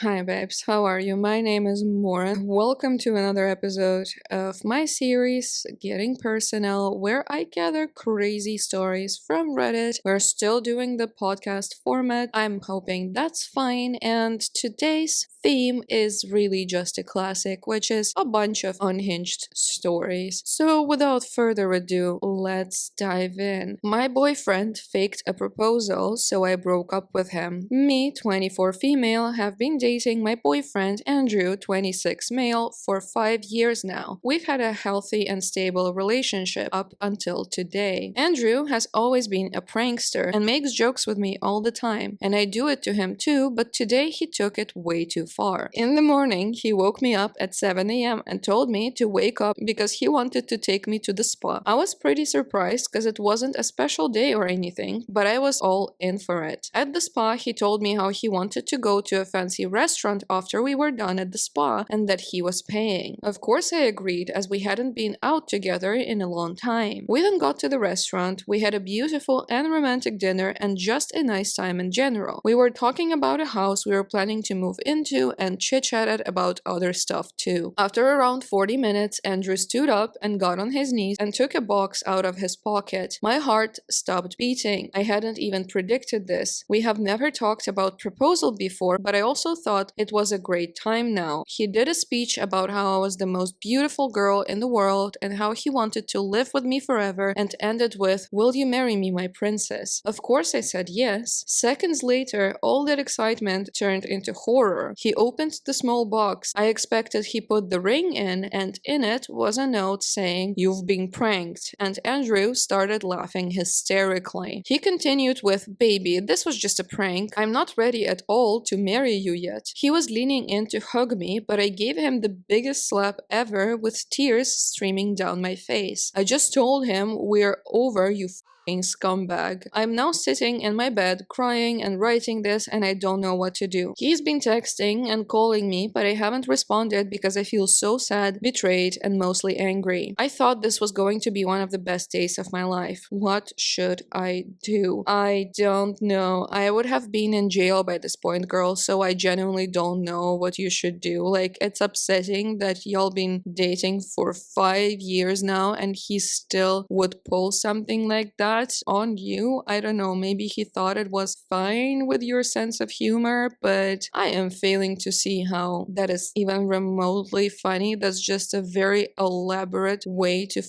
Hi babes, how are you? My name is Maura. Welcome to another episode of my series, Getting Personal, where I gather crazy stories from Reddit. We're still doing the podcast format. I'm hoping that's fine, and today's theme is really just a classic, which is a bunch of unhinged stories. So without further ado, let's dive in. My boyfriend faked a proposal, so I broke up with him. Me, 24 female, have been dating my boyfriend Andrew, 26 male, for 5 years now. We've had a healthy and stable relationship up until today. Andrew has always been a prankster and makes jokes with me all the time, and I do it to him too, but today he took it way too far. In the morning, he woke me up at 7 a.m. and told me to wake up because he wanted to take me to the spa. I was pretty surprised because it wasn't a special day or anything, but I was all in for it. At the spa, he told me how he wanted to go to a fancy restaurant after we were done at the spa and that he was paying. Of course I agreed, as we hadn't been out together in a long time. We then got to the restaurant, we had a beautiful and romantic dinner and just a nice time in general. We were talking about a house we were planning to move into and chit-chatted about other stuff too. After around 40 minutes, Andrew stood up and got on his knees and took a box out of his pocket. My heart stopped beating. I hadn't even predicted this. We have never talked about proposal before, but I also thought it was a great time now. He did a speech about how I was the most beautiful girl in the world and how he wanted to live with me forever, and ended with, "Will you marry me, my princess?" Of course I said yes. Seconds later, all that excitement turned into horror. He opened the small box. I expected he put the ring in, and in it was a note saying, "You've been pranked," and Andrew started laughing hysterically. He continued with, "Baby, this was just a prank. I'm not ready at all to marry you yet." He was leaning in to hug me, but I gave him the biggest slap ever with tears streaming down my face. I just told him, "We're over, you scumbag." I'm now sitting in my bed crying and writing this, and I don't know what to do. He's been texting and calling me, but I haven't responded because I feel so sad, betrayed, and mostly angry. I thought this was going to be one of the best days of my life. What should I do? I don't know. I would have been in jail by this point, girl, so I genuinely don't know what you should do. Like, it's upsetting that y'all been dating for 5 years now and he still would pull something like that on you. I don't know, maybe he thought it was fine with your sense of humor, but I am failing to see how that is even remotely funny. That's just a very elaborate way to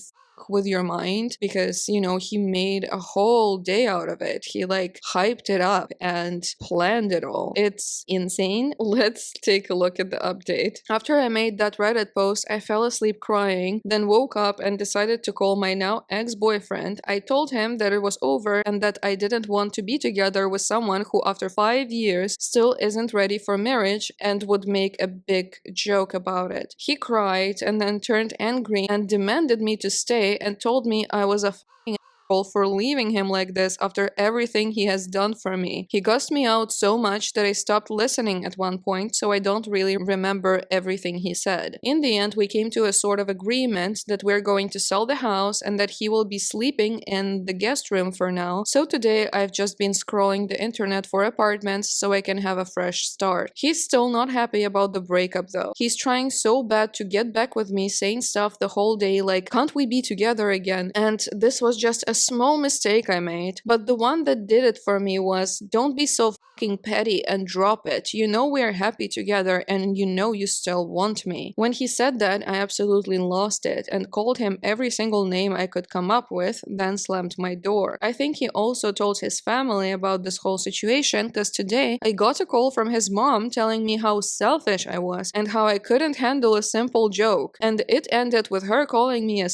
with your mind, because he made a whole day out of it. He like hyped it up and planned it all. It's insane. Let's take a look at the update. After I made that Reddit post, I fell asleep crying, then woke up and decided to call my now ex-boyfriend. I told him that it was over and that I didn't want to be together with someone who after 5 years still isn't ready for marriage and would make a big joke about it. He cried and then turned angry and demanded me to stay and told me I was a for leaving him like this after everything he has done for me. He cussed me out so much that I stopped listening at one point, so I don't really remember everything he said. In the end, we came to a sort of agreement that we're going to sell the house and that he will be sleeping in the guest room for now. So today I've just been scrolling the internet for apartments so I can have a fresh start. He's still not happy about the breakup though. He's trying so bad to get back with me, saying stuff the whole day like, "Can't we be together again?" And this was just a small mistake I made, but the one that did it for me was, "Don't be so fucking petty and drop it. You know we're happy together and you know you still want me." When he said that, I absolutely lost it and called him every single name I could come up with, then slammed my door. I think he also told his family about this whole situation, because today I got a call from his mom telling me how selfish I was and how I couldn't handle a simple joke, and it ended with her calling me a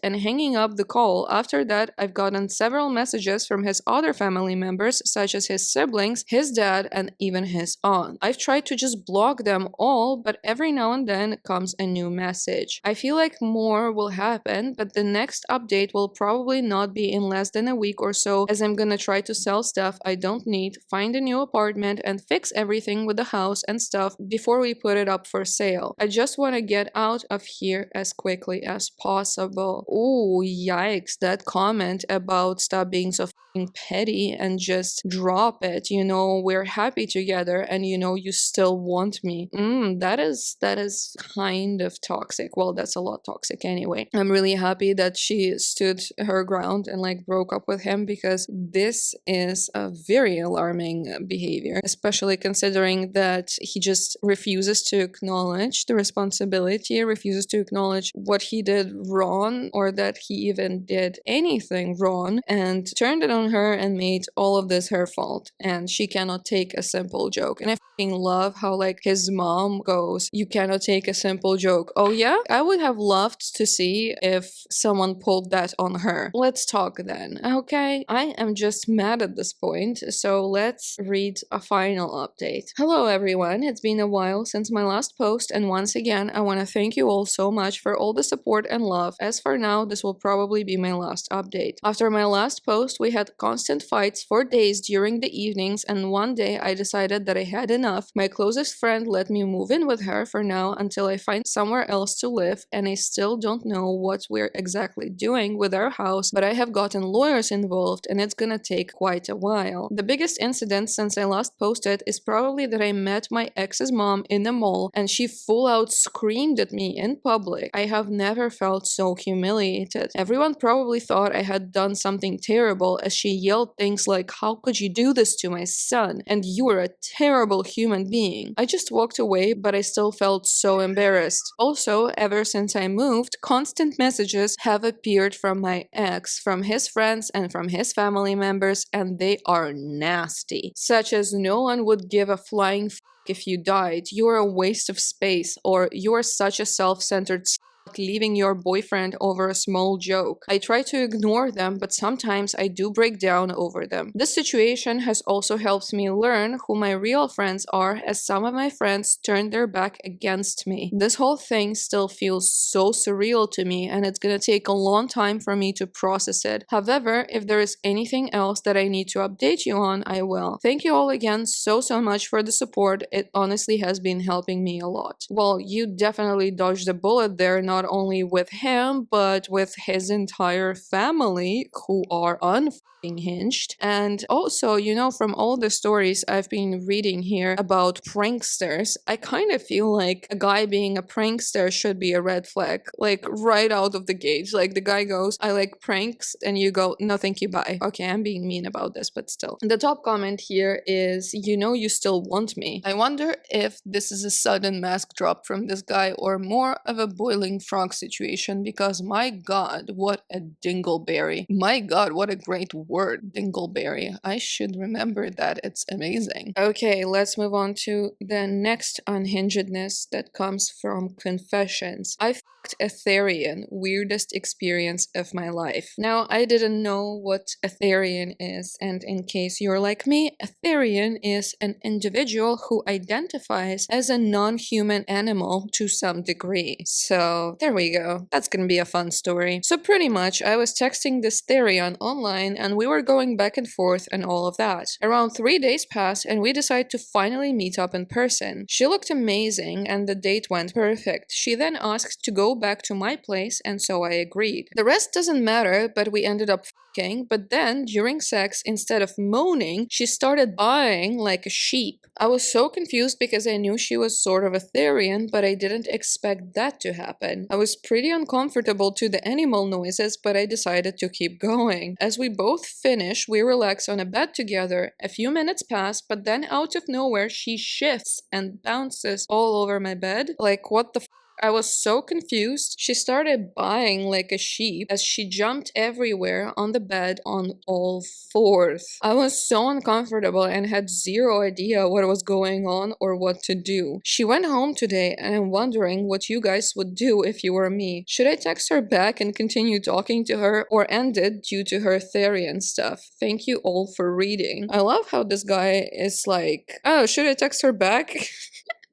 and hanging up the call. After that, I've gotten several messages from his other family members, such as his siblings, his dad, and even his aunt. I've tried to just block them all, but every now and then comes a new message. I feel like more will happen, but the next update will probably not be in less than a week or so, as I'm gonna try to sell stuff I don't need, find a new apartment, and fix everything with the house and stuff before we put it up for sale. I just want to get out of here as quickly as possible. Ooh, yikes, that comment about stop being so petty and just drop it. We're happy together, and you still want me. That is kind of toxic. Well, that's a lot toxic anyway. I'm really happy that she stood her ground and like broke up with him, because this is a very alarming behavior, especially considering that he just refuses to acknowledge the responsibility, refuses to acknowledge what he did wrong, or that he even did anything wrong, and turned it on her and made all of this her fault. And she cannot take a simple joke. And I fucking love how like his mom goes, "You cannot take a simple joke." Oh yeah? I would have loved to see if someone pulled that on her. Let's talk then, okay? I am just mad at this point, so let's read a final update. Hello everyone, it's been a while since my last post, and once again I want to thank you all so much for all the support and love. As for now, this will probably be my last update. After my last post, we had constant fights for days during the evenings, and one day I decided that I had enough. My closest friend let me move in with her for now until I find somewhere else to live, and I still don't know what we're exactly doing with our house, but I have gotten lawyers involved and it's gonna take quite a while. The biggest incident since I last posted is probably that I met my ex's mom in the mall and she full out screamed at me in public. I have never felt so humiliated. Everyone probably thought I had done something terrible, as she yelled things like, "How could you do this to my son? And you are a terrible human being." I just walked away, but I still felt so embarrassed. Also, ever since I moved, constant messages have appeared from my ex, from his friends and from his family members, and they are nasty. Such as, "No one would give a flying f if you died, "You're a waste of space," or "You're such a self-centered leaving your boyfriend over a small joke." I try to ignore them, but sometimes I do break down over them. This situation has also helped me learn who my real friends are, as some of my friends turned their back against me. This whole thing still feels so surreal to me, and it's gonna take a long time for me to process it. However, if there is anything else that I need to update you on, I will. Thank you all again so much for the support. It honestly has been helping me a lot. Well, you definitely dodged a bullet there, not only with him, but with his entire family, who are unhinged. And also, from all the stories I've been reading here about pranksters, I kind of feel like a guy being a prankster should be a red flag, like right out of the gate. Like the guy goes, "I like pranks," and you go, "No thank you, bye." Okay, I'm being mean about this, but still. The top comment here is, "You still want me." I wonder if this is a sudden mask drop from this guy, or more of a boiling frog situation, because my god, what a dingleberry. My god, what a great word, dingleberry. I should remember that, it's amazing. Okay, let's move on to the next unhingedness that comes from confessions. I fucked a therian, weirdest experience of my life. Now, I didn't know what a therian is, and in case you're like me, a therian is an individual who identifies as a non-human animal to some degree. So there we go. That's gonna be a fun story. So pretty much, I was texting this therian online and we were going back and forth and all of that. Around 3 days passed and we decided to finally meet up in person. She looked amazing and the date went perfect. She then asked to go back to my place, and so I agreed. The rest doesn't matter, but we ended up f***ing, but then during sex, instead of moaning, she started baaing like a sheep. I was so confused because I knew she was sort of a therian, but I didn't expect that to happen. I was pretty uncomfortable to the animal noises, but I decided to keep going. As we both finish, we relax on a bed together. A few minutes pass, but then out of nowhere, she shifts and bounces all over my bed. Like, what the f? I was so confused. She started baaing like a sheep as she jumped everywhere on the bed on all fours. I was so uncomfortable and had zero idea what was going on or what to do. She went home today and I'm wondering what you guys would do if you were me. Should I text her back and continue talking to her, or end it due to her therian stuff? Thank you all for reading. I love how this guy is like, "Oh, should I text her back?"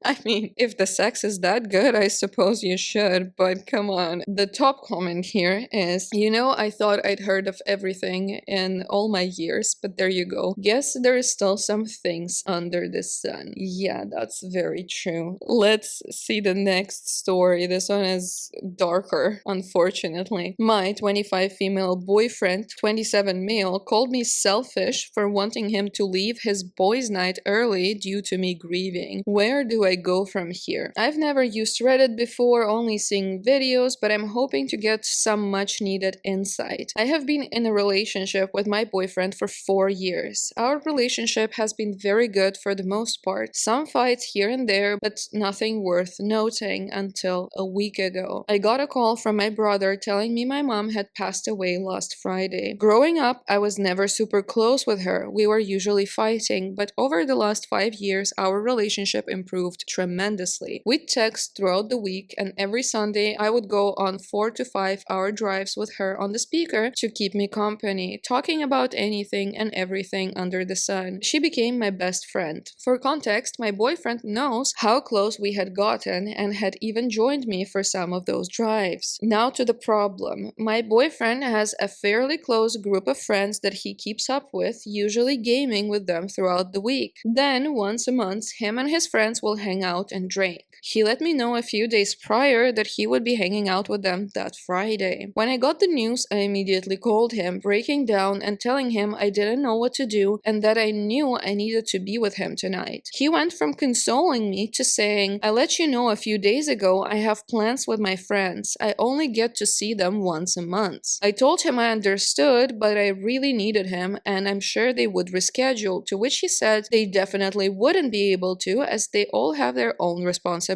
I mean, if the sex is that good, I suppose you should, but come on. The top comment here is, I thought I'd heard of everything in all my years, but there you go. Guess there is still some things under the sun. Yeah, that's very true. Let's see the next story. This one is darker, unfortunately. My 25 female boyfriend, 27 male, called me selfish for wanting him to leave his boys' night early due to me grieving. Where do I go from here? I've never used Reddit before, only seeing videos, but I'm hoping to get some much needed insight. I have been in a relationship with my boyfriend for 4 years. Our relationship has been very good for the most part. Some fights here and there, but nothing worth noting until a week ago. I got a call from my brother telling me my mom had passed away last Friday. Growing up, I was never super close with her. We were usually fighting, but over the last 5 years, our relationship improved tremendously. We'd text throughout the week, and every Sunday I would go on 4 to 5 hour drives with her on the speaker to keep me company, talking about anything and everything under the sun. She became my best friend. For context, my boyfriend knows how close we had gotten and had even joined me for some of those drives. Now to the problem. My boyfriend has a fairly close group of friends that he keeps up with, usually gaming with them throughout the week. Then, once a month, him and his friends will hang out and drink. He let me know a few days prior that he would be hanging out with them that Friday. When I got the news, I immediately called him, breaking down and telling him I didn't know what to do and that I knew I needed to be with him tonight. He went from consoling me to saying, I let you know a few days ago I have plans with my friends. I only get to see them once a month. I told him I understood, but I really needed him and I'm sure they would reschedule, to which he said they definitely wouldn't be able to as they all have their own responsibilities.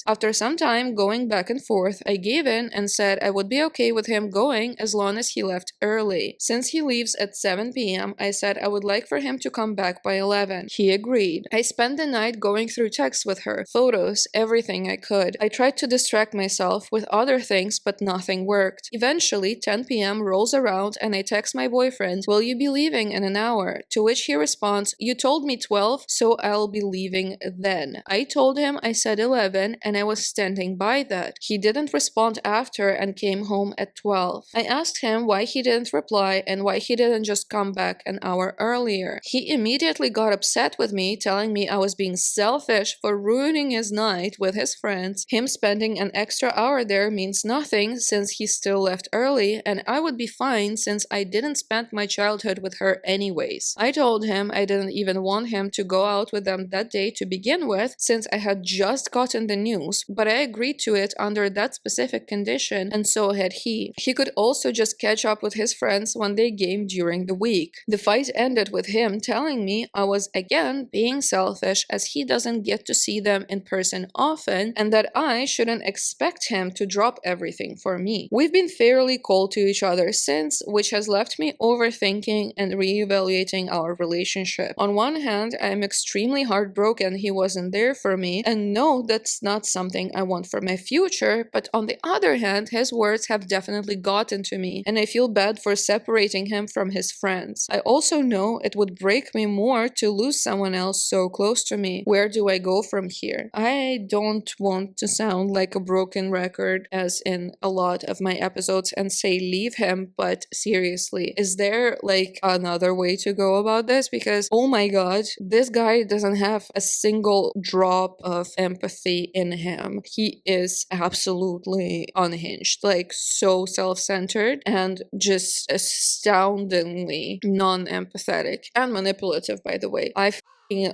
After some time going back and forth, I gave in and said I would be okay with him going as long as he left early. Since he leaves at 7 p.m., I said I would like for him to come back by 11. He agreed. I spent the night going through texts with her, photos, everything I could. I tried to distract myself with other things, but nothing worked. Eventually, 10 p.m. rolls around and I text my boyfriend, will you be leaving in an hour? To which he responds, you told me 12, so I'll be leaving then. I told him I said 11 and I was standing by that. He didn't respond after and came home at 12. I asked him why he didn't reply and why he didn't just come back an hour earlier. He immediately got upset with me, telling me I was being selfish for ruining his night with his friends. Him spending an extra hour there means nothing since he still left early, and I would be fine since I didn't spend my childhood with her anyways. I told him I didn't even want him to go out with them that day to begin with since I had just gotten the news, but I agreed to it under that specific condition and so had he. He could also just catch up with his friends when they game during the week. The fight ended with him telling me I was again being selfish as he doesn't get to see them in person often and that I shouldn't expect him to drop everything for me. We've been fairly cold to each other since, which has left me overthinking and reevaluating our relationship. On one hand, I'm extremely heartbroken he wasn't there for me and no, that's not something I want for my future, but on the other hand, his words have definitely gotten to me and I feel bad for separating him from his friends. I also know it would break me more to lose someone else so close to me. Where do I go from here? I don't want to sound like a broken record as in a lot of my episodes and say leave him, but seriously, is there like another way to go about this? Because oh my god, this guy doesn't have a single drop of empathy in him. He is absolutely unhinged, like so self-centered and just astoundingly non-empathetic and manipulative, by the way. I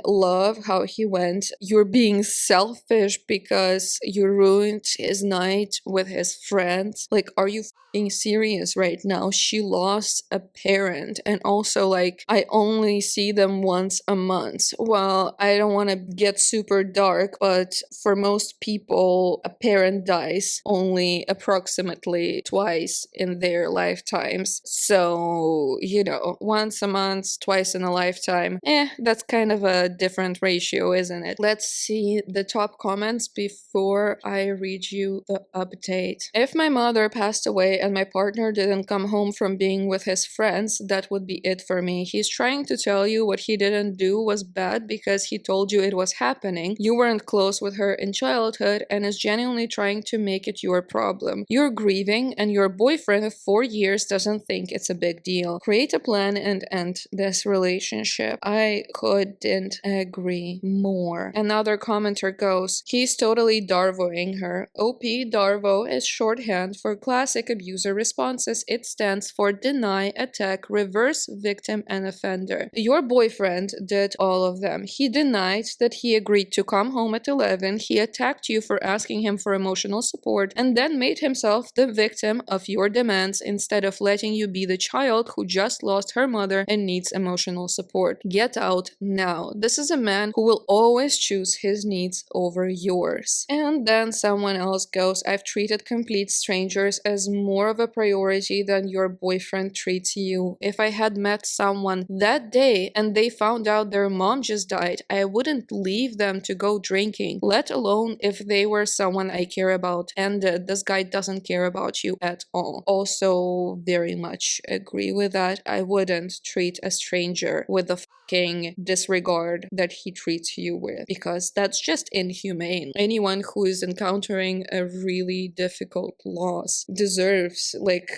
love how he went, you're being selfish because you ruined his night with his friends. Like, are you serious right now? She lost a parent and also like I only see them once a month. Well, I don't want to get super dark, but for most people a parent dies only approximately twice in their lifetimes. So, once a month, twice in a lifetime, that's kind of of a different ratio, isn't it? Let's see the top comments before I read you the update. If my mother passed away and my partner didn't come home from being with his friends, that would be it for me. He's trying to tell you what he didn't do was bad because he told you it was happening. You weren't close with her in childhood and is genuinely trying to make it your problem. You're grieving and your boyfriend of 4 years doesn't think it's a big deal. Create a plan and end this relationship. I couldn't agree more. Another commenter goes, he's totally Darvoing her. OP Darvo is shorthand for classic abuser responses. It stands for deny, attack, reverse, victim, and offender. Your boyfriend did all of them. He denied that he agreed to come home at 11. He attacked you for asking him for emotional support and then made himself the victim of your demands instead of letting you be the child who just lost her mother and needs emotional support. Get out now. This is a man who will always choose his needs over yours. And then someone else goes, I've treated complete strangers as more of a priority than your boyfriend treats you. If I had met someone that day and they found out their mom just died, I wouldn't leave them to go drinking, let alone if they were someone I care about. And this guy doesn't care about you at all. Also, very much agree with that. I wouldn't treat a stranger with the fucking disregard that he treats you with, because that's just inhumane. Anyone who is encountering a really difficult loss deserves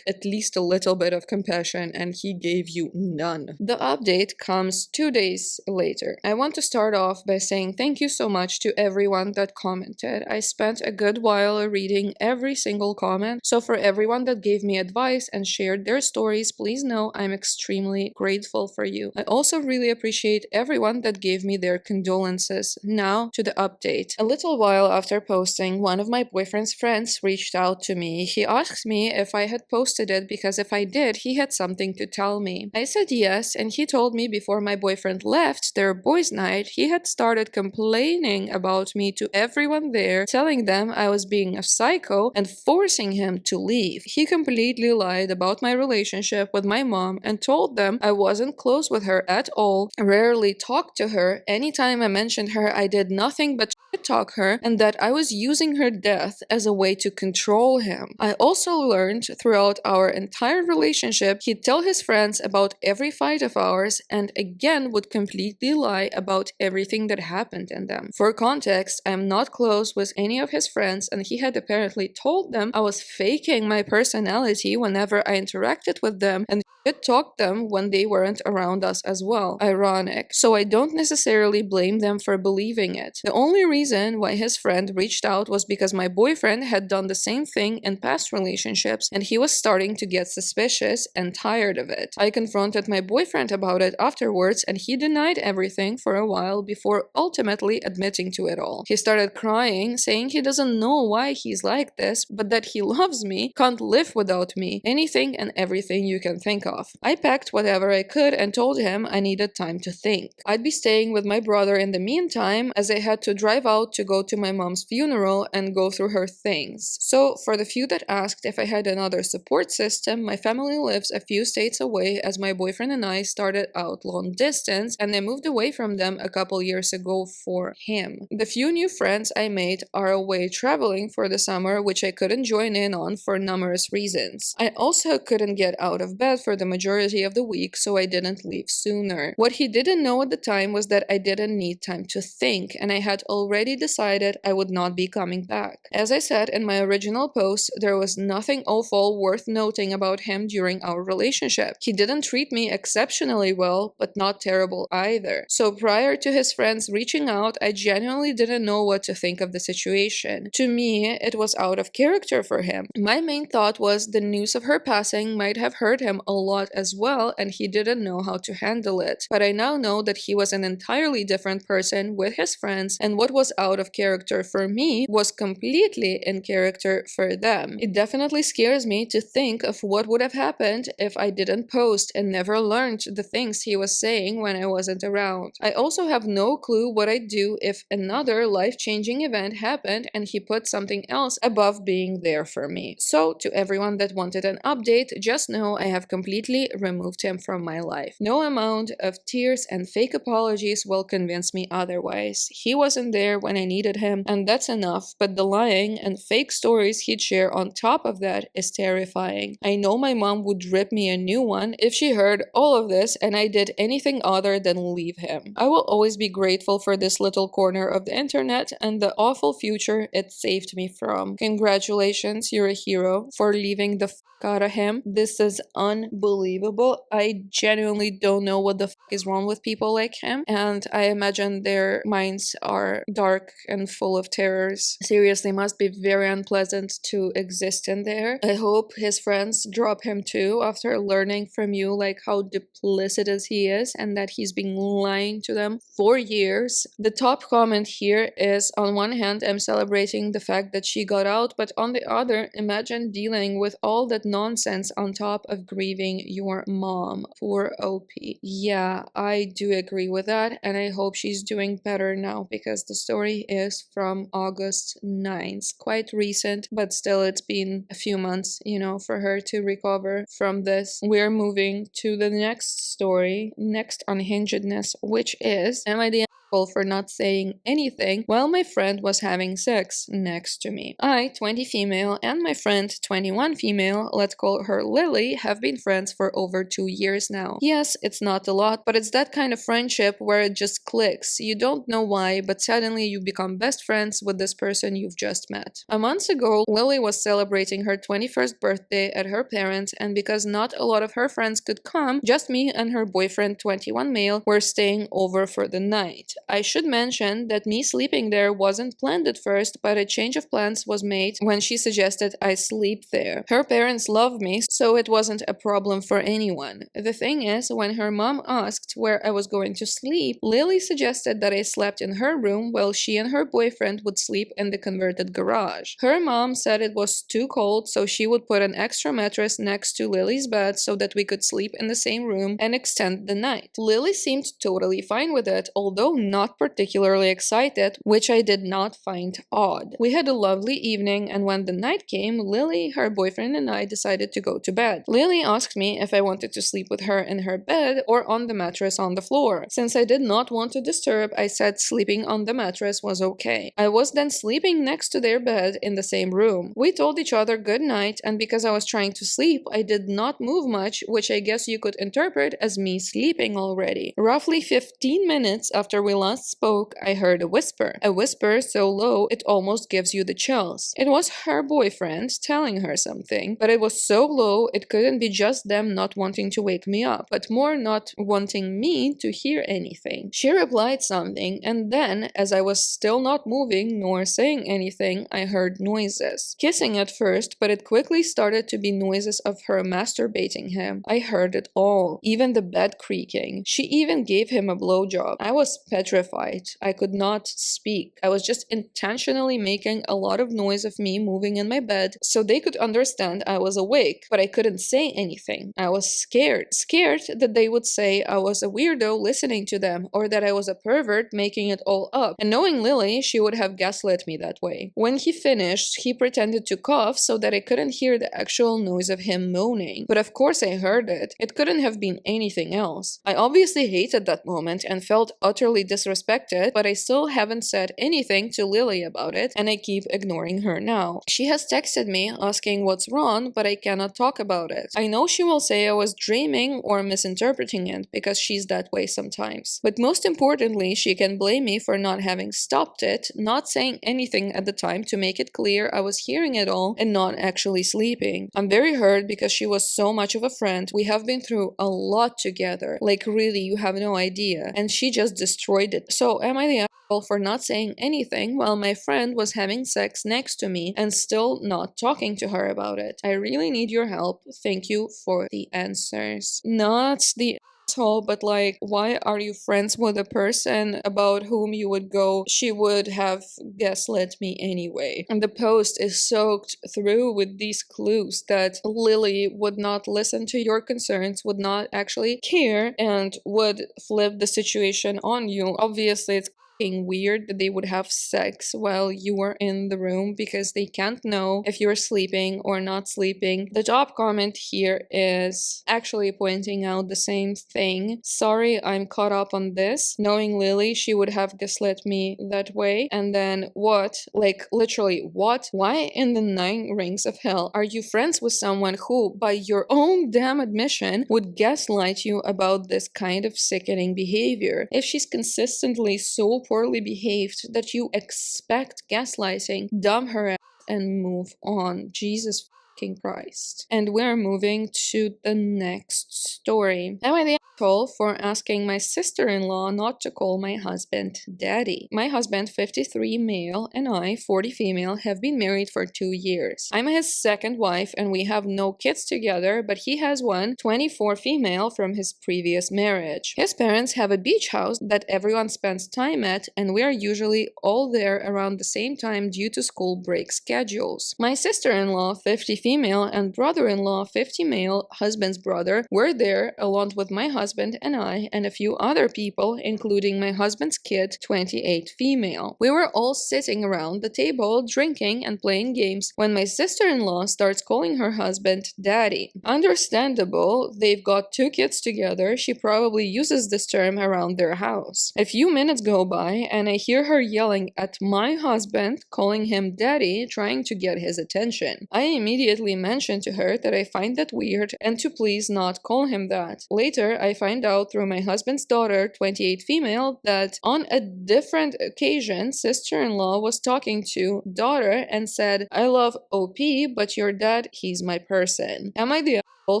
at least a little bit of compassion, and he gave you none. The update comes 2 days later. I want to start off by saying thank you so much to everyone that commented. I spent a good while reading every single comment, so for everyone that gave me advice and shared their stories, please know I'm extremely grateful for you. I also really appreciate everyone that gave me their condolences. Now to the update. A little while after posting, one of my boyfriend's friends reached out to me. He asked me if I had posted it because if I did, he had something to tell me. I said yes, and he told me before my boyfriend left their boys' night, he had started complaining about me to everyone there, telling them I was being a psycho and forcing him to leave. He completely lied about my relationship with my mom and told them I wasn't close with her at all, rarely talked to her. Anytime I mentioned her, I did nothing but talk her, and that I was using her death as a way to control him. I also learned throughout our entire relationship he'd tell his friends about every fight of ours and again would completely lie about everything that happened in them. For context, I'm not close with any of his friends, and he had apparently told them I was faking my personality whenever I interacted with them and had talked them when they weren't around us as well. Ironic. So I don't necessarily blame them for believing it. The only reason why his friend reached out was because my boyfriend had done the same thing in past relationships and he was starting to get suspicious and tired of it. I confronted my boyfriend about it afterwards and he denied everything for a while before ultimately admitting to it all. He started crying, saying he doesn't know why he's like this, but that he loves me, can't live without me, anything and everything you can think of. I packed whatever I could and told him I needed time to think. I'd be staying with my brother in the meantime, as I had to drive out to go to my mom's funeral and go through her things. So, for the few that asked if I had another support system, my family lives a few states away, as my boyfriend and I started out long distance and I moved away from them a couple years ago for him. The few new friends I made are away traveling for the summer, which I couldn't join in on for numerous reasons. I also couldn't get out of bed for the majority of the week, so I didn't leave sooner. What he didn't know at the time was that I didn't need time to think, and I had already decided I would not be coming back. As I said in my original post, there was nothing awful worth noting about him during our relationship. He didn't treat me exceptionally well, but not terrible either. So prior to his friends reaching out, I genuinely didn't know what to think of the situation. To me, it was out of character for him. My main thought was the news of her passing might have hurt him a lot as well, and he didn't know how to handle it. But I now know that he was an entirely different person with his friends, and what was out of character for me was completely in character for them. It definitely scares me to think of what would have happened if I didn't post and never learned the things he was saying when I wasn't around. I also have no clue what I'd do if another life-changing event happened and he put something else above being there for me. So, to everyone that wanted an update, just know I have completely removed him from my life. No amount of tears and fake apologies will convince me otherwise. He wasn't there when I needed him, and that's enough, but the lying and fake stories he'd share on top of that is terrifying. I know my mom would rip me a new one if she heard all of this and I did anything other than leave him. I will always be grateful for this little corner of the internet and the awful future it saved me from. Congratulations, you're a hero for leaving the out of him. This is unbelievable. I genuinely don't know what the is wrong with people like him, and I imagine their minds are dark and full of terrors. Seriously, must be very unpleasant to exist in there. I hope his friends drop him too after learning from you like how duplicitous he is and that he's been lying to them for years. The top comment here is, on one hand, I'm celebrating the fact that she got out, but on the other, imagine dealing with all that nonsense on top of grieving your mom. Poor OP. Yeah, I do agree with that, and I hope she's doing better now because the story is from August 9th. Quite recent, but still it's been a few months, for her to recover from this. We're moving to the next story, next unhingedness, which is, am I the for not saying anything while my friend was having sex next to me? I, 20 female, and my friend, 21 female, let's call her Lily, have been friends for over 2 years now. Yes, it's not a lot, but it's that kind of friendship where it just clicks. You don't know why, but suddenly you become best friends with this person you've just met. A month ago, Lily was celebrating her 21st birthday at her parents', and because not a lot of her friends could come, just me and her boyfriend, 21 male, were staying over for the night. I should mention that me sleeping there wasn't planned at first, but a change of plans was made when she suggested I sleep there. Her parents love me, so it wasn't a problem for anyone. The thing is, when her mom asked where I was going to sleep, Lily suggested that I slept in her room while she and her boyfriend would sleep in the converted garage. Her mom said it was too cold, so she would put an extra mattress next to Lily's bed so that we could sleep in the same room and extend the night. Lily seemed totally fine with it, although not particularly excited, which I did not find odd. We had a lovely evening, and when the night came, Lily, her boyfriend, and I decided to go to bed. Lily asked me if I wanted to sleep with her in her bed or on the mattress on the floor. Since I did not want to disturb, I said sleeping on the mattress was okay. I was then sleeping next to their bed in the same room. We told each other good night, and because I was trying to sleep, I did not move much, which I guess you could interpret as me sleeping already. Roughly 15 minutes after we last spoke, I heard a whisper. A whisper so low it almost gives you the chills. It was her boyfriend telling her something, but it was so low it couldn't be just them not wanting to wake me up, but more not wanting me to hear anything. She replied something, and then, as I was still not moving nor saying anything, I heard noises. Kissing at first, but it quickly started to be noises of her masturbating him. I heard it all, even the bed creaking. She even gave him a blowjob. I was petrified. I could not speak. I was just intentionally making a lot of noise of me moving in my bed so they could understand I was awake, but I couldn't say anything. I was scared. Scared that they would say I was a weirdo listening to them or that I was a pervert making it all up. And knowing Lily, she would have gaslit me that way. When he finished, he pretended to cough so that I couldn't hear the actual noise of him moaning. But of course I heard it. It couldn't have been anything else. I obviously hated that moment and felt utterly disrespected, but I still haven't said anything to Lily about it, and I keep ignoring her now. She has texted me asking what's wrong, but I cannot talk about it. I know she will say I was dreaming or misinterpreting it, because she's that way sometimes. But most importantly, she can blame me for not having stopped it, not saying anything at the time to make it clear I was hearing it all and not actually sleeping. I'm very hurt because she was so much of a friend. We have been through a lot together. Like really, you have no idea. And she just destroyed it. So am I the asshole for not saying anything while my friend was having sex next to me and still not talking to her about it? I really need your help. Thank you for the answers. Not the asshole, but like, why are you friends with a person about whom you would go, she would have gaslit me anyway? And the post is soaked through with these clues that Lily would not listen to your concerns, would not actually care, and would flip the situation on you. Obviously, it's weird that they would have sex while you were in the room because they can't know if you're sleeping or not sleeping. The top comment here is actually pointing out the same thing. Sorry, I'm caught up on this. Knowing Lily, she would have gaslit me that way. And then what? Like, literally, what? Why in the 9 rings of hell are you friends with someone who, by your own damn admission, would gaslight you about this kind of sickening behavior? If she's consistently so poorly behaved that you expect gaslighting, dump her ass and move on. Jesus fucking Christ. And we're moving to the next story. Am I the asshole for asking my sister-in-law not to call my husband daddy? My husband, 53 male, and I, 40 female, have been married for 2 years. I'm his second wife and we have no kids together, but he has one, 24 female, from his previous marriage. His parents have a beach house that everyone spends time at, and we are usually all there around the same time due to school break schedules. My sister-in-law, 50 female, and brother-in-law, 50 male, husband's brother, were there along with my husband and I and a few other people, including my husband's kid, 28 female. We were all sitting around the table drinking and playing games when my sister-in-law starts calling her husband daddy. Understandable, they've got 2 kids together, she probably uses this term around their house. A few minutes go by and I hear her yelling at my husband, calling him daddy, trying to get his attention. I immediately mention to her that I find that weird and to please not call him that. Later, I find out through my husband's daughter, 28 female, that on a different occasion, sister-in-law was talking to daughter and said, I love OP, but your dad, he's my person. Am I the asshole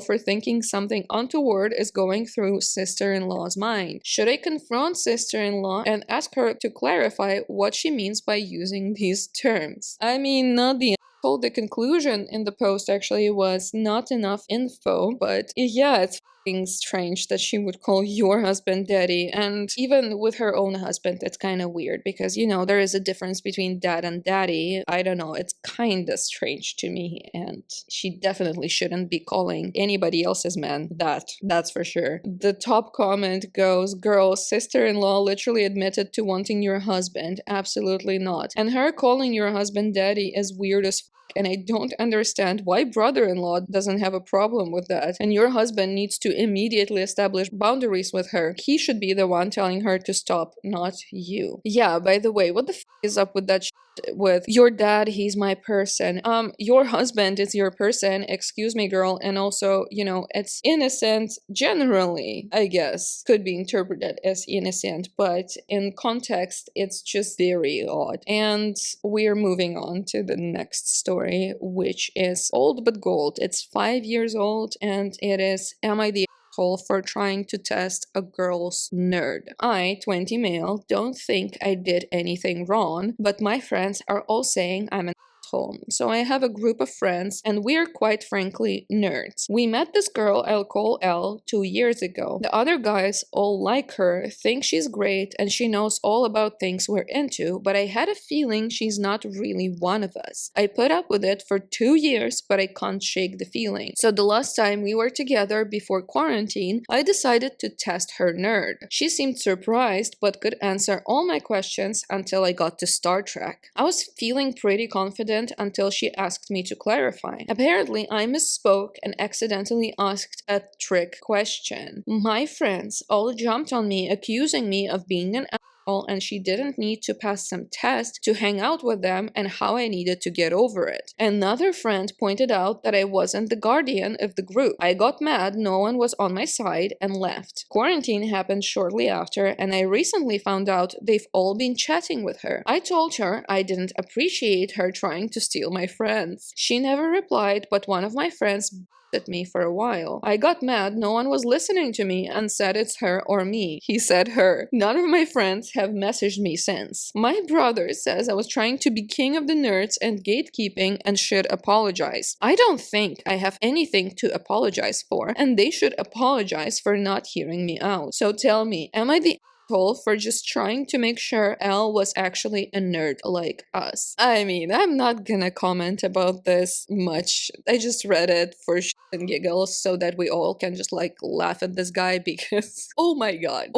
for thinking something untoward is going through sister-in-law's mind? Should I confront sister-in-law and ask her to clarify what she means by using these terms? I mean, not the the conclusion in the post actually was not enough info, but yeah, it's strange that she would call your husband daddy, and even with her own husband it's kind of weird because, you know, there is a difference between dad and daddy. I don't know, it's kind of strange to me, and she definitely shouldn't be calling anybody else's man that's for sure. The top comment goes, girl, sister-in-law literally admitted to wanting your husband. Absolutely not. And her calling your husband daddy is weird as and I don't understand why brother-in-law doesn't have a problem with that. And your husband needs to immediately establish boundaries with her. He should be the one telling her to stop, not you. Yeah, by the way, what the is up with that with your dad, he's my person? Your husband is your person, excuse me, girl. And also, you know, it's innocent generally, I guess, could be interpreted as innocent, but in context it's just very odd. And we're moving on to the next story, which is old but gold. It's 5 years old and it is, am I the asshole for trying to test a girl's nerd? I, 20 male, don't think I did anything wrong, but my friends are all saying I'm an asshole. So I have a group of friends and we're quite frankly nerds. We met this girl I'll call L 2 years ago. The other guys all like her, think she's great, and she knows all about things we're into, but I had a feeling she's not really one of us. I put up with it for 2 years, but I can't shake the feeling. So the last time we were together before quarantine, I decided to test her nerd. She seemed surprised, but could answer all my questions until I got to Star Trek. I was feeling pretty confident until she asked me to clarify. Apparently, I misspoke and accidentally asked a trick question. My friends all jumped on me, accusing me of being an asshole, and she didn't need to pass some test to hang out with them and how I needed to get over it. Another friend pointed out that I wasn't the guardian of the group. I got mad, no one was on my side, and left. Quarantine happened shortly after, and I recently found out they've all been chatting with her. I told her I didn't appreciate her trying to steal my friends. She never replied, but one of my friends at me for a while. I got mad no one was listening to me and said it's her or me. He said her. None of my friends have messaged me since. My brother says I was trying to be king of the nerds and gatekeeping and should apologize. I don't think I have anything to apologize for, and they should apologize for not hearing me out. So tell me, am I the asshole for just trying to make sure Elle was actually a nerd like us? I mean, I'm not gonna comment about this much. I just read it for and giggles so that we all can just like laugh at this guy because oh my god,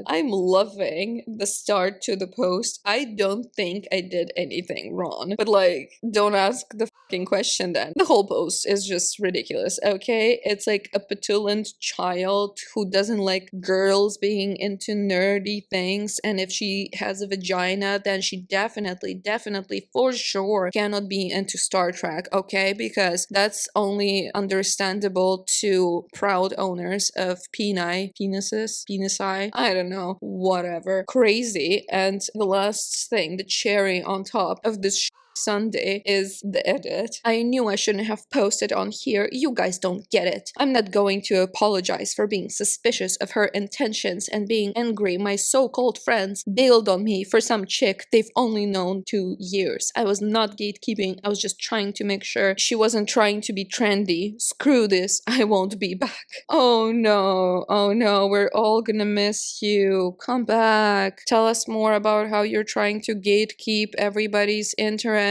I'm loving the start to the post. I don't think I did anything wrong, but like don't ask the fucking question then. The whole post is just ridiculous. Okay, it's like a petulant child who doesn't like girls being into nerdy things, and if she has a vagina then she definitely for sure cannot be into Star Trek. Okay, because that's only understandable to proud owners of penisi, I don't know, whatever. Crazy. And the last thing, the cherry on top of this Sunday is the edit. I knew I shouldn't have posted on here. You guys don't get it. I'm not going to apologize for being suspicious of her intentions and being angry my so-called friends bailed on me for some chick they've only known 2 years. I was not gatekeeping. I was just trying to make sure she wasn't trying to be trendy. Screw this. I won't be back. Oh no. We're all gonna miss you. Come back. Tell us more about how you're trying to gatekeep everybody's interest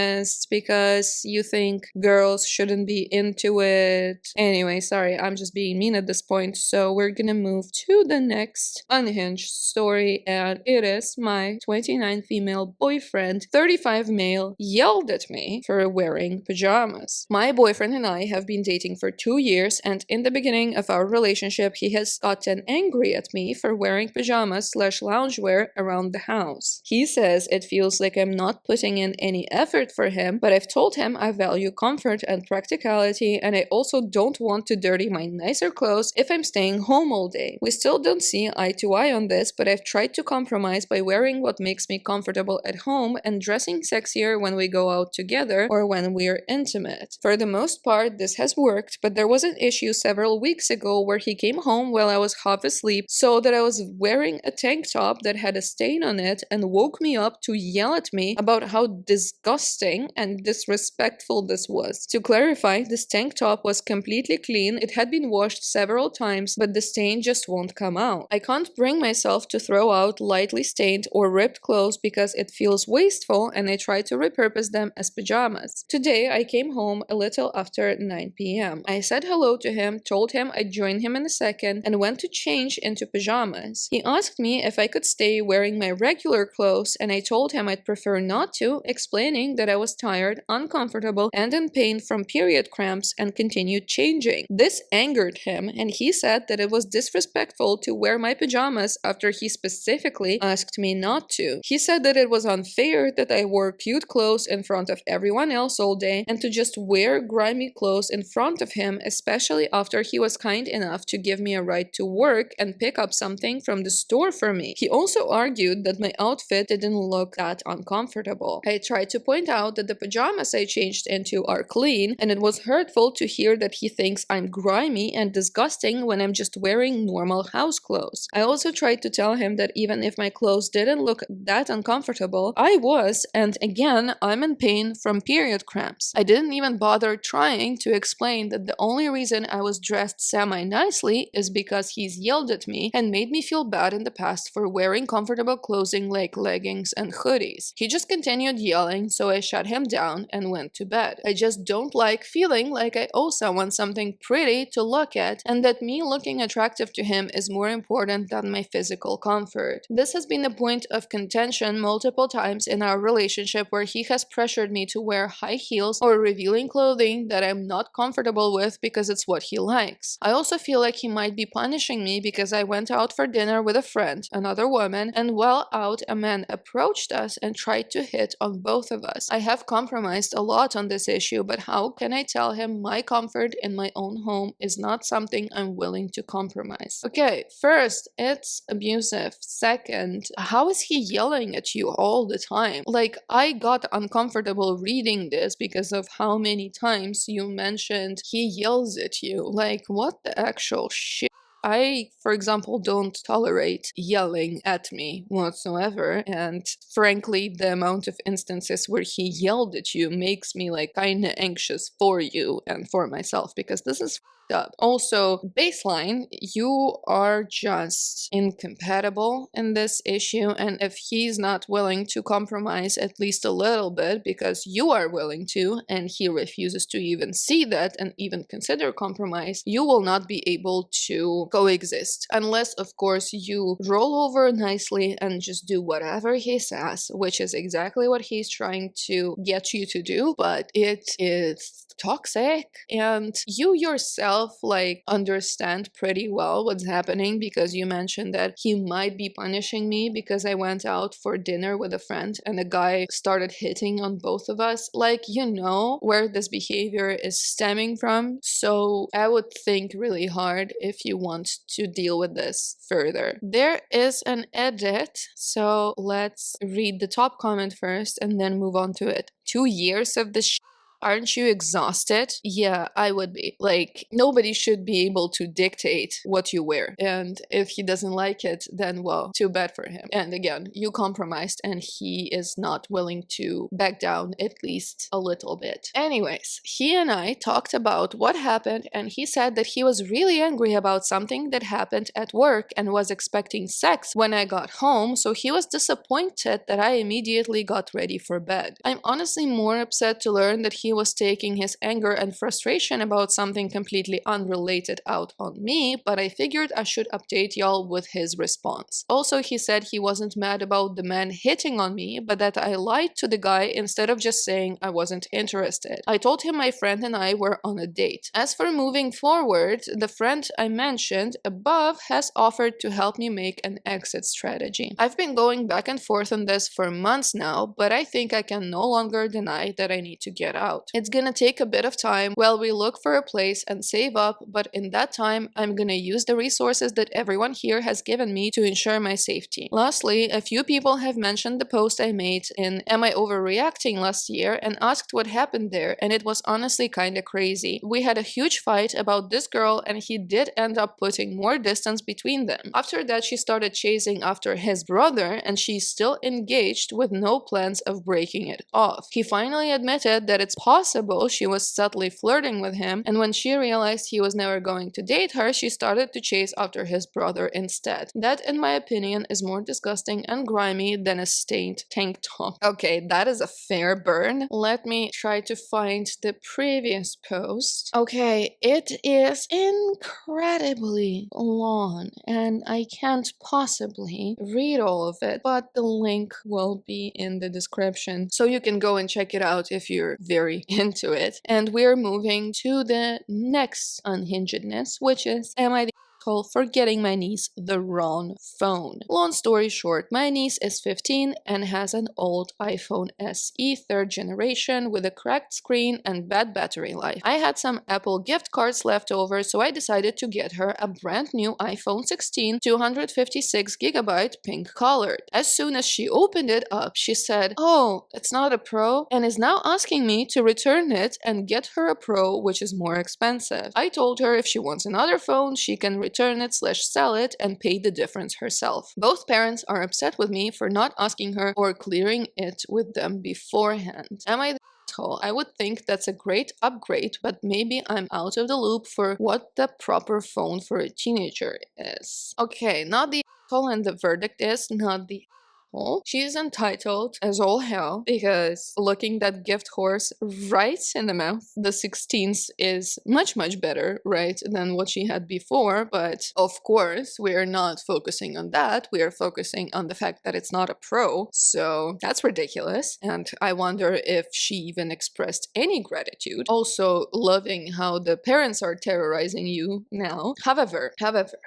because you think girls shouldn't be into it. Anyway, sorry, I'm just being mean at this point, so we're gonna move to the next unhinged story, and it is my 29 female boyfriend, 35 male, yelled at me for wearing pajamas. My boyfriend and I have been dating for 2 years, and in the beginning of our relationship, he has gotten angry at me for wearing pajamas/loungewear around the house. He says it feels like I'm not putting in any effort for him, but I've told him I value comfort and practicality, and I also don't want to dirty my nicer clothes if I'm staying home all day. We still don't see eye to eye on this, but I've tried to compromise by wearing what makes me comfortable at home and dressing sexier when we go out together or when we're intimate. For the most part, this has worked, but there was an issue several weeks ago where he came home while I was half asleep, so that I was wearing a tank top that had a stain on it, and woke me up to yell at me about how disgusting and disrespectful this was. To clarify, this tank top was completely clean, it had been washed several times, but the stain just won't come out. I can't bring myself to throw out lightly stained or ripped clothes because it feels wasteful, and I try to repurpose them as pajamas. Today, I came home a little after 9 p.m. I said hello to him, told him I'd join him in a second, and went to change into pajamas. He asked me if I could stay wearing my regular clothes, and I told him I'd prefer not to, explaining that I was tired, uncomfortable, and in pain from period cramps, and continued changing. This angered him, and he said that it was disrespectful to wear my pajamas after he specifically asked me not to. He said that it was unfair that I wore cute clothes in front of everyone else all day, and to just wear grimy clothes in front of him, especially after he was kind enough to give me a ride to work and pick up something from the store for me. He also argued that my outfit didn't look that uncomfortable. I tried to point out that the pajamas I changed into are clean, and it was hurtful to hear that he thinks I'm grimy and disgusting when I'm just wearing normal house clothes. I also tried to tell him that even if my clothes didn't look that uncomfortable, I was, and again, I'm in pain from period cramps. I didn't even bother trying to explain that the only reason I was dressed semi-nicely is because he's yelled at me and made me feel bad in the past for wearing comfortable clothing like leggings and hoodies. He just continued yelling, so I shut him down and went to bed. I just don't like feeling like I owe someone something pretty to look at, and that me looking attractive to him is more important than my physical comfort. This has been a point of contention multiple times in our relationship, where he has pressured me to wear high heels or revealing clothing that I'm not comfortable with because it's what he likes. I also feel like he might be punishing me because I went out for dinner with a friend, another woman, and while out, a man approached us and tried to hit on both of us. yes, I have compromised a lot on this issue, but how can I tell him my comfort in my own home is not something I'm willing to compromise? Okay, first, it's abusive. Second, how is he yelling at you all the time? Like, I got uncomfortable reading this because of how many times you mentioned he yells at you. Like, what the actual shit? I, for example, don't tolerate yelling at me whatsoever, and frankly, the amount of instances where he yelled at you makes me like kinda anxious for you and for myself, because this is up. Also, baseline, you are just incompatible in this issue, and if he's not willing to compromise at least a little bit because you are willing to, and he refuses to even see that and even consider compromise, you will not be able to coexist. Unless, of course, you roll over nicely and just do whatever he says, which is exactly what he's trying to get you to do, but it is toxic, and you yourself like understand pretty well what's happening, because you mentioned that he might be punishing me because I went out for dinner with a friend and a guy started hitting on both of us. Like, you know where this behavior is stemming from, so I would think really hard if you want to deal with this further. There is an edit, so let's read the top comment first and then move on to it. 2 years of this Aren't you exhausted? Yeah, I would be. Like, nobody should be able to dictate what you wear. And if he doesn't like it, then well, too bad for him. And again, you compromised and he is not willing to back down at least a little bit. Anyways, he and I talked about what happened, and he said that he was really angry about something that happened at work and was expecting sex when I got home, so he was disappointed that I immediately got ready for bed. I'm honestly more upset to learn that he was taking his anger and frustration about something completely unrelated out on me, but I figured I should update y'all with his response. Also, he said he wasn't mad about the man hitting on me, but that I lied to the guy instead of just saying I wasn't interested. I told him my friend and I were on a date. As for moving forward, the friend I mentioned above has offered to help me make an exit strategy. I've been going back and forth on this for months now, but I think I can no longer deny that I need to get out. It's gonna take a bit of time while we look for a place and save up, but in that time, I'm gonna use the resources that everyone here has given me to ensure my safety. Lastly, a few people have mentioned the post I made in Am I Overreacting last year and asked what happened there, and it was honestly kinda crazy. We had a huge fight about this girl and he did end up putting more distance between them. After that, she started chasing after his brother and she's still engaged with no plans of breaking it off. He finally admitted that it's possible she was subtly flirting with him, and when she realized he was never going to date her, she started to chase after his brother instead. That, in my opinion, is more disgusting and grimy than a stained tank top. Okay, that is a fair burn. Let me try to find the previous post. Okay, it is incredibly long, and I can't possibly read all of it, but the link will be in the description, so you can go and check it out if you're very into it. And we're moving to the next unhingedness, which is, am I the asshole for getting my niece the wrong phone? Long story short, my niece is 15 and has an old iPhone SE 3rd generation with a cracked screen and bad battery life. I had some Apple gift cards left over, so I decided to get her a brand new iPhone 16 256GB pink colored. As soon as she opened it up, she said, "Oh, it's not a Pro," and is now asking me to return it and get her a Pro, which is more expensive. I told her if she wants another phone, she can return it / sell it and pay the difference herself. Both parents are upset with me for not asking her or clearing it with them beforehand. Am I the asshole? I would think that's a great upgrade, but maybe I'm out of the loop for what the proper phone for a teenager is. Okay, not the asshole, and the verdict is not the asshole. She's entitled as all hell, because looking that gift horse right in the mouth, the 16th is much better, right, than what she had before. But of course, we're not focusing on that. We are focusing on the fact that it's not a Pro, so that's ridiculous. And I wonder if she even expressed any gratitude. Also, loving how the parents are terrorizing you now. However,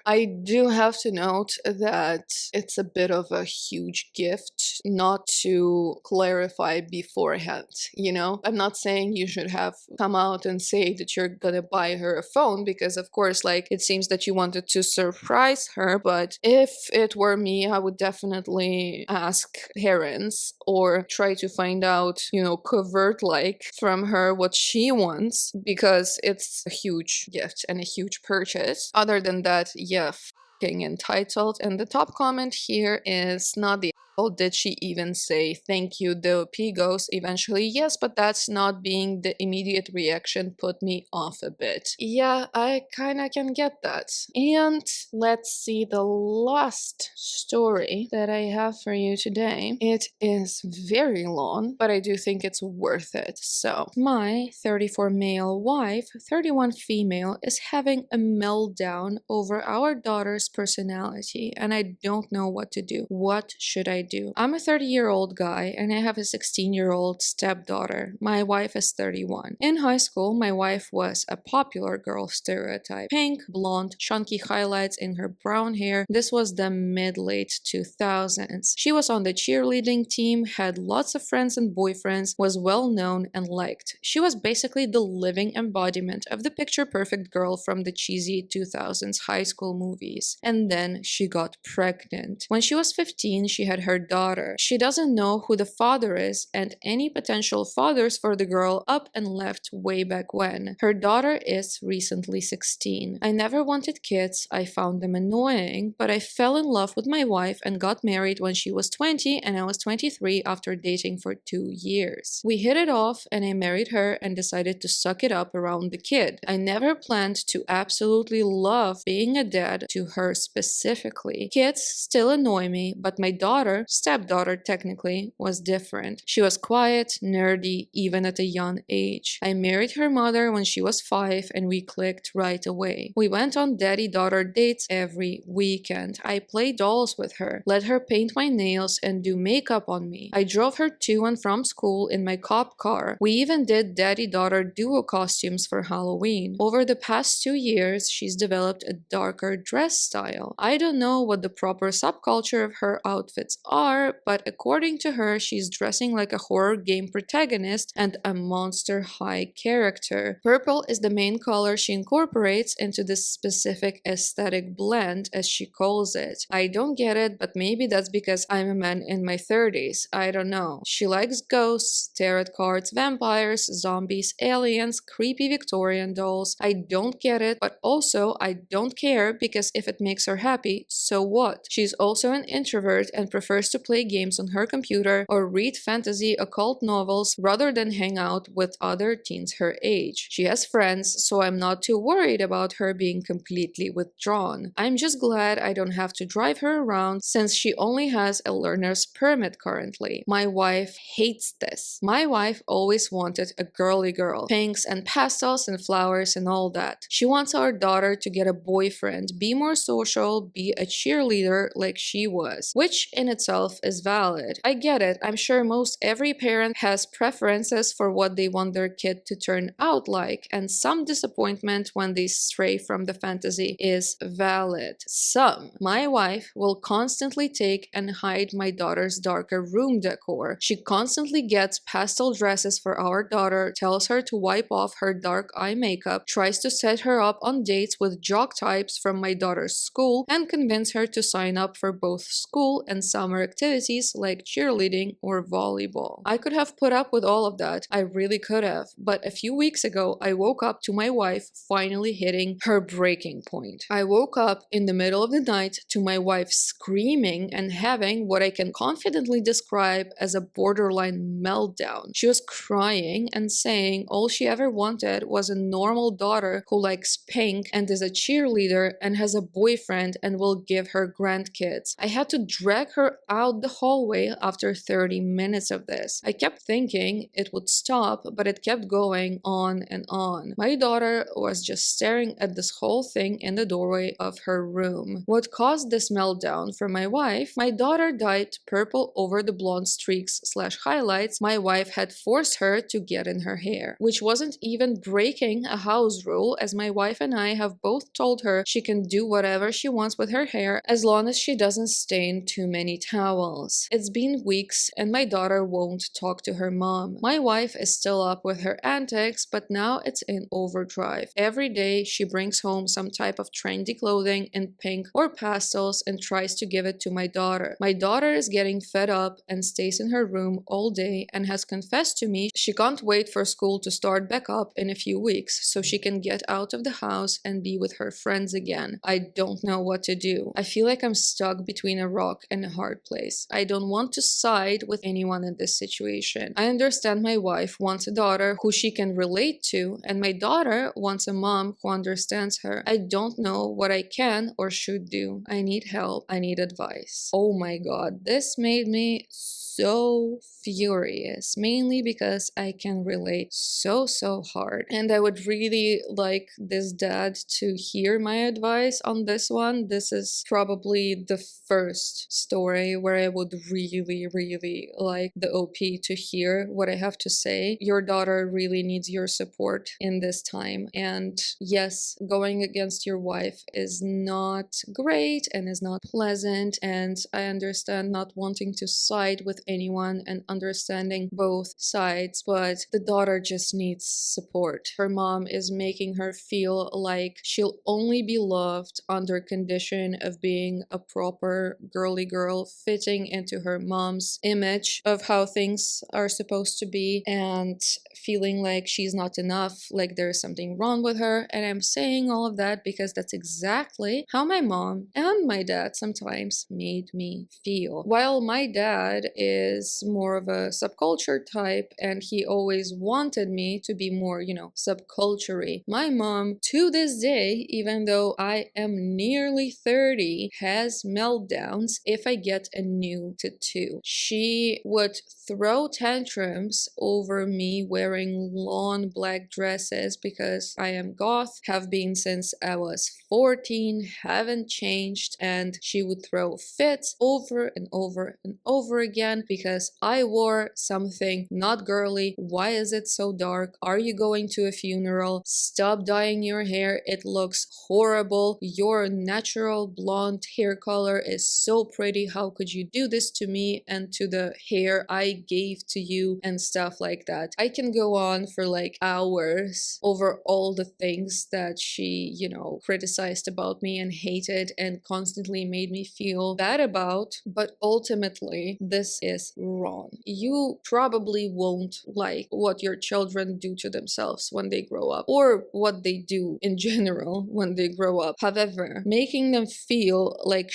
I do have to note that it's a bit of a huge gift not to clarify beforehand, you know? I'm not saying you should have come out and say that you're gonna buy her a phone, because of course, like, it seems that you wanted to surprise her, but if it were me, I would definitely ask parents or try to find out, you know, covert like from her what she wants, because it's a huge gift and a huge purchase. Other than that, yeah, entitled. And the top comment here is not the did she even say thank you? The P goes eventually yes, but that's not being the immediate reaction put me off a bit. Yeah, I kinda can get that. And let's see the last story that I have for you today. It is very long, but I do think it's worth it. So, my 34 male wife, 31 female, is having a meltdown over our daughter's personality, and I don't know what to do. What should I do? I'm a 30-year-old guy and I have a 16-year-old stepdaughter. My wife is 31. In high school, my wife was a popular girl stereotype. Pink, blonde, chunky highlights in her brown hair. This was the mid-late 2000s. She was on the cheerleading team, had lots of friends and boyfriends, was well known and liked. She was basically the living embodiment of the picture-perfect girl from the cheesy 2000s high school movies. And then she got pregnant. When she was 15, she had her daughter. She doesn't know who the father is, and any potential fathers for the girl up and left way back when. Her daughter is recently 16. I never wanted kids, I found them annoying, but I fell in love with my wife and got married when she was 20 and I was 23 after dating for 2 years. We hit it off and I married her and decided to suck it up around the kid. I never planned to absolutely love being a dad to her specifically. Kids still annoy me, but my daughter, stepdaughter technically, was different. She was quiet, nerdy, even at a young age. I married her mother when she was 5 and we clicked right away. We went on daddy-daughter dates every weekend. I played dolls with her, let her paint my nails and do makeup on me. I drove her to and from school in my cop car. We even did daddy-daughter duo costumes for Halloween. Over the past 2 years, she's developed a darker dress style. I don't know what the proper subculture of her outfits are, but according to her, she's dressing like a horror game protagonist and a Monster High character. Purple is the main color she incorporates into this specific aesthetic blend, as she calls it. I don't get it, but maybe that's because I'm a man in my 30s. I don't know. She likes ghosts, tarot cards, vampires, zombies, aliens, creepy Victorian dolls. I don't get it, but also I don't care, because if it makes her happy, so what? She's also an introvert and prefers to play games on her computer or read fantasy occult novels rather than hang out with other teens her age. She has friends, so I'm not too worried about her being completely withdrawn. I'm just glad I don't have to drive her around, since she only has a learner's permit currently. My wife hates this. My wife always wanted a girly girl, pinks and pastels and flowers and all that. She wants our daughter to get a boyfriend, be more social, be a cheerleader like she was, which in itself is valid. I get it. I'm sure most every parent has preferences for what they want their kid to turn out like, and some disappointment when they stray from the fantasy is valid. Some. My wife will constantly take and hide my daughter's darker room decor. She constantly gets pastel dresses for our daughter, tells her to wipe off her dark eye makeup, tries to set her up on dates with jock types from my daughter's school, and convince her to sign up for both school and summer activities like cheerleading or volleyball. I could have put up with all of that. I really could have. But a few weeks ago, I woke up to my wife finally hitting her breaking point. I woke up in the middle of the night to my wife screaming and having what I can confidently describe as a borderline meltdown. She was crying and saying all she ever wanted was a normal daughter who likes pink and is a cheerleader and has a boyfriend and will give her grandkids. I had to drag her out the hallway after 30 minutes of this. I kept thinking it would stop, but it kept going on and on. My daughter was just staring at this whole thing in the doorway of her room. What caused this meltdown for my wife? My daughter dyed purple over the blonde streaks / highlights my wife had forced her to get in her hair, which wasn't even breaking a house rule, as my wife and I have both told her she can do whatever she wants with her hair as long as she doesn't stain too many towels. It's been weeks and my daughter won't talk to her mom. My wife is still up with her antics, but now it's in overdrive. Every day she brings home some type of trendy clothing in pink or pastels and tries to give it to my daughter. My daughter is getting fed up and stays in her room all day and has confessed to me she can't wait for school to start back up in a few weeks so she can get out of the house and be with her friends again. I don't know what to do. I feel like I'm stuck between a rock and a hard place. I don't want to side with anyone in this situation. I understand my wife wants a daughter who she can relate to, and my daughter wants a mom who understands her. I don't know what I can or should do. I need help. I need advice. Oh my god, this made me so furious, mainly because I can relate so hard, and I would really like this dad to hear my advice on this one. This is probably the first story where I would really like the OP to hear what I have to say. Your daughter really needs your support in this time, and yes, going against your wife is not great and is not pleasant, and I understand not wanting to side with anyone and understanding both sides, but the daughter just needs support. Her mom is making her feel like she'll only be loved under condition of being a proper girly girl, fitting into her mom's image of how things are supposed to be, and feeling like she's not enough, like there's something wrong with her. And I'm saying all of that because that's exactly how my mom and my dad sometimes made me feel. While my dad is more of a subculture type and he always wanted me to be more, subculture-y, my mom to this day, even though I am nearly 30, has meltdowns if I get a new tattoo. She would throw tantrums over me wearing long black dresses because I am goth, have been since I was 14, haven't changed, and she would throw fits over and over again because I wore something not girly. Why is it so dark? Are you going to a funeral? Stop dyeing your hair, it looks horrible. Your natural blonde hair color is so pretty. How could you do this to me and to the hair I gave to you, and stuff like that. I can go on for like hours over all the things that she, criticized about me and hated and constantly made me feel bad about, but ultimately this is wrong. You probably won't like what your children do to themselves when they grow up, or what they do in general when they grow up. However, making them feel like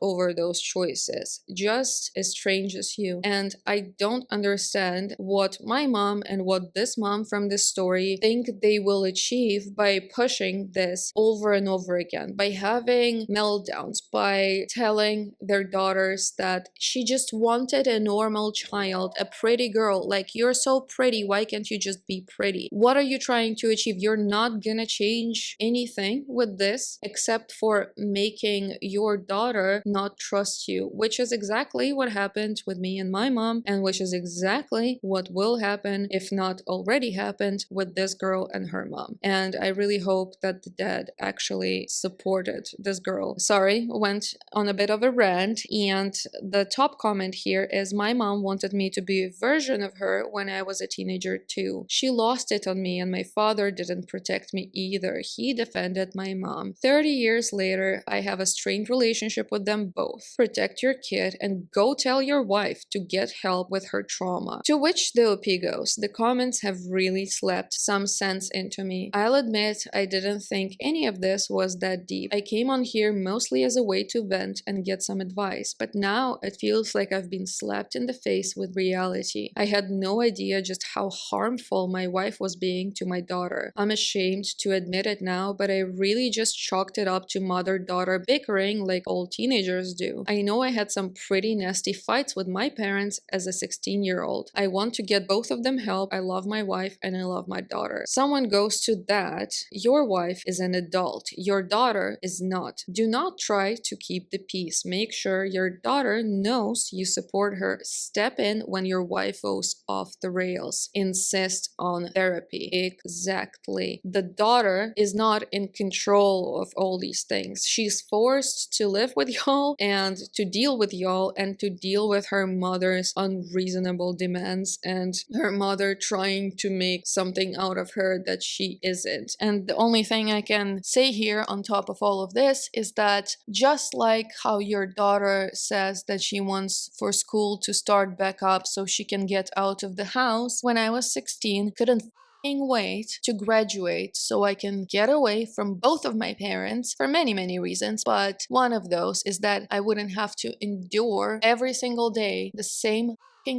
over those choices just estranges you, and I don't understand what my mom and what this mom from this story think they will achieve by pushing this over and over again, by having meltdowns, by telling their daughters that she just wanted a normal child, a pretty girl. Like, you're so pretty, why can't you just be pretty? What are you trying to achieve? You're not gonna change anything with this except for making your daughter not trust you, which is exactly what happened with me and my mom, and which is exactly what will happen, if not already happened, with this girl and her mom. And I really hope that the dad actually supported this girl. Sorry, went on a bit of a rant, and the top comment here is, my mom wanted me to be a version of her when I was a teenager too. She lost it on me, and my father didn't protect me either. He defended my mom. 30 years later, I have a strained relationship with them both. Protect your kid and go tell your wife to get help with her trauma. To which the OP goes, the comments have really slapped some sense into me. I'll admit I didn't think any of this was that deep. I came on here mostly as a way to vent and get some advice, but now it feels like I've been slapped in the face with reality. I had no idea just how harmful my wife was being to my daughter. I'm ashamed to admit it now, but I really just chalked it up to mother-daughter bickering like all teenagers do. I know I had some pretty nasty fights with my parents as a 16-year-old. I want to get both of them help. I love my wife and I love my daughter. Someone goes to that. Your wife is an adult. Your daughter is not. Do not try to keep the peace. Make sure your daughter knows you support her. Step in when your wife goes off the rails. Insist on therapy. Exactly. The daughter is not in control of all these things. She's forced to live with y'all and to deal with y'all and to deal with her mother's unreasonable demands and her mother trying to make something out of her that she isn't. And the only thing I can say here on top of all of this is that just like how your daughter says that she wants for school to start back up so she can get out of the house, when I was 16, couldn't wait to graduate so I can get away from both of my parents for many, many reasons. But one of those is that I wouldn't have to endure every single day the same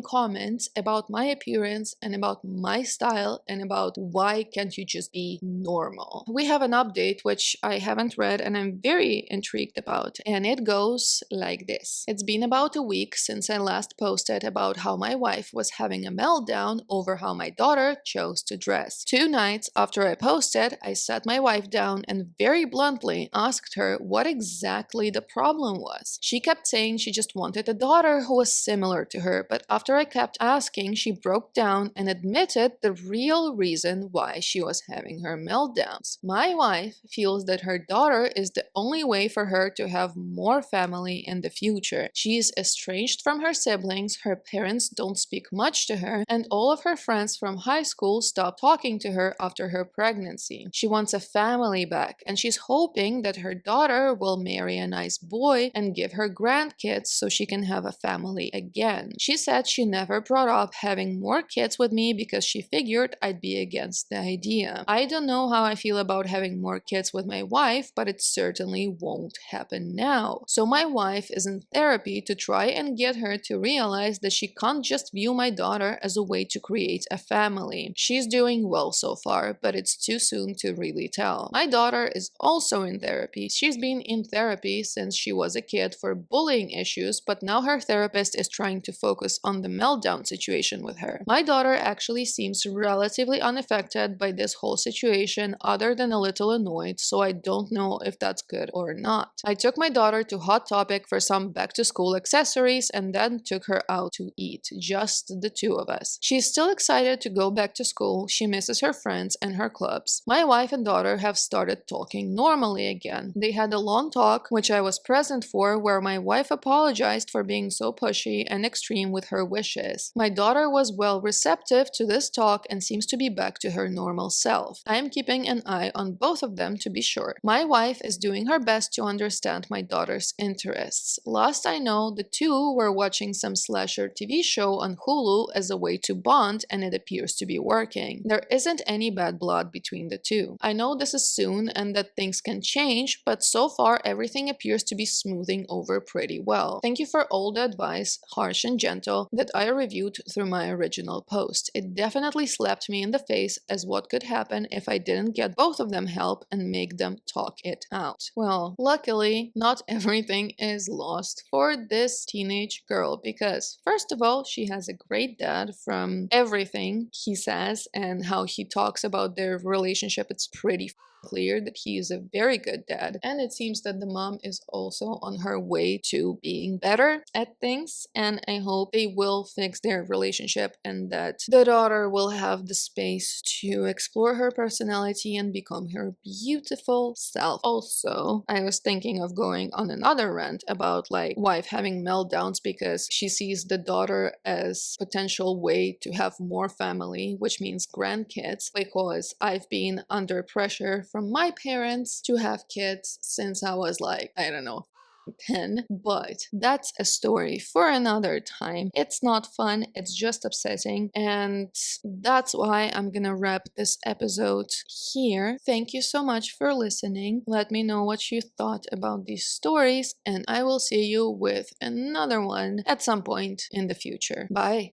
comments about my appearance and about my style and about why can't you just be normal. We have an update which I haven't read and I'm very intrigued about, and it goes like this. It's been about a week since I last posted about how my wife was having a meltdown over how my daughter chose to dress. 2 nights after I posted, I sat my wife down and very bluntly asked her what exactly the problem was. She kept saying she just wanted a daughter who was similar to her, but after I kept asking, she broke down and admitted the real reason why she was having her meltdowns. My wife feels that her daughter is the only way for her to have more family in the future. She is estranged from her siblings, her parents don't speak much to her, and all of her friends from high school stopped talking to her after her pregnancy. She wants a family back, and she's hoping that her daughter will marry a nice boy and give her grandkids so she can have a family again. She said she never brought up having more kids with me because she figured I'd be against the idea. I don't know how I feel about having more kids with my wife, but it certainly won't happen now. So my wife is in therapy to try and get her to realize that she can't just view my daughter as a way to create a family. She's doing well so far, but it's too soon to really tell. My daughter is also in therapy. She's been in therapy since she was a kid for bullying issues, but now her therapist is trying to focus on the meltdown situation with her. My daughter actually seems relatively unaffected by this whole situation other than a little annoyed, so I don't know if that's good or not. I took my daughter to Hot Topic for some back to school accessories and then took her out to eat, just the 2 of us. She's still excited to go back to school, she misses her friends and her clubs. My wife and daughter have started talking normally again. They had a long talk, which I was present for, where my wife apologized for being so pushy and extreme with her wishes. My daughter was well receptive to this talk and seems to be back to her normal self. I am keeping an eye on both of them to be sure. My wife is doing her best to understand my daughter's interests. Last I know, the 2 were watching some slasher TV show on Hulu as a way to bond, and it appears to be working. There isn't any bad blood between the 2. I know this is soon and that things can change, but so far everything appears to be smoothing over pretty well. Thank you for all the advice, harsh and gentle, that I reviewed through my original post. It definitely slapped me in the face as what could happen if I didn't get both of them help and make them talk it out. Well, luckily, not everything is lost for this teenage girl because, first of all, she has a great dad. From everything he says and how he talks about their relationship, it's pretty clear that he is a very good dad, and it seems that the mom is also on her way to being better at things, and I hope they will fix their relationship and that the daughter will have the space to explore her personality and become her beautiful self. Also, I was thinking of going on another rant about like wife having meltdowns because she sees the daughter as potential way to have more family, which means grandkids, because I've been under pressure from my parents to have kids since I was like, I don't know, 10, but that's a story for another time. It's not fun, it's just upsetting, and that's why I'm gonna wrap this episode here. Thank you so much for listening. Let me know what you thought about these stories, and I will see you with another one at some point in the future. Bye.